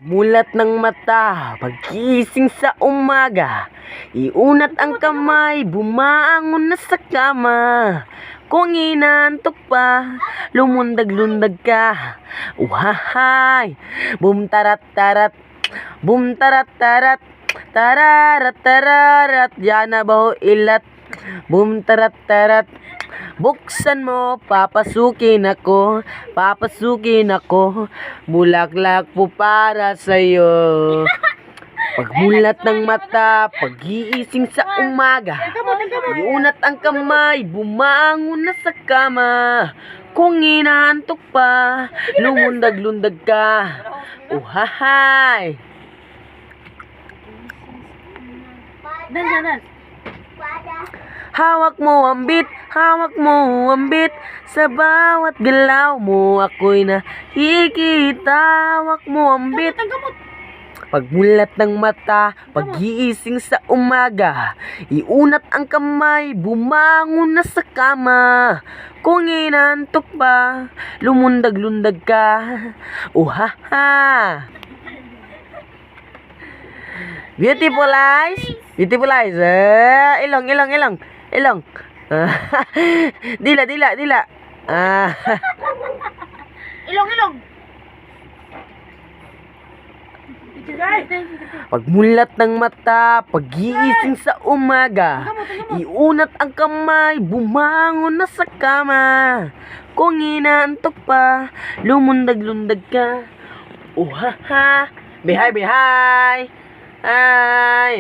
Mulat ng mata, pagkising sa umaga, iunat ang kamay, bumangon na sa kama. Kung inantok pa, lumundag-lundag ka. Uhahay, bum tarat tarat, bum tarat tarat, tararat tararat, yan na baho ilat, bum tarat tarat. Buksan mo, papasukin ako, bulaklak po para sa'yo. Pagmulat ng mata, pag-iising sa umaga, iunat ang kamay, bumangon na sa kama. Kung inaantok pa, lumundag-lundag ka. Uhahay! Dan. Hawak mo ang beat, sa bawat galaw mo ako'y nakikita. Hawak mo ang beat. Pagmulat ng mata, pag-iising sa umaga, iunat ang kamay, bumangon na sa kama. Kung inantok pa, lumundag-lundag ka. Uhaha! Beautiful eyes. Ilong. Dila. Ilong. Pagmulat ng mata, pag-iising sa umaga, iunat ang kamay, bumangon na sa kama. Kung inaantok pa, lumundag-lundag ka. Uhaha! Bihay! Ay!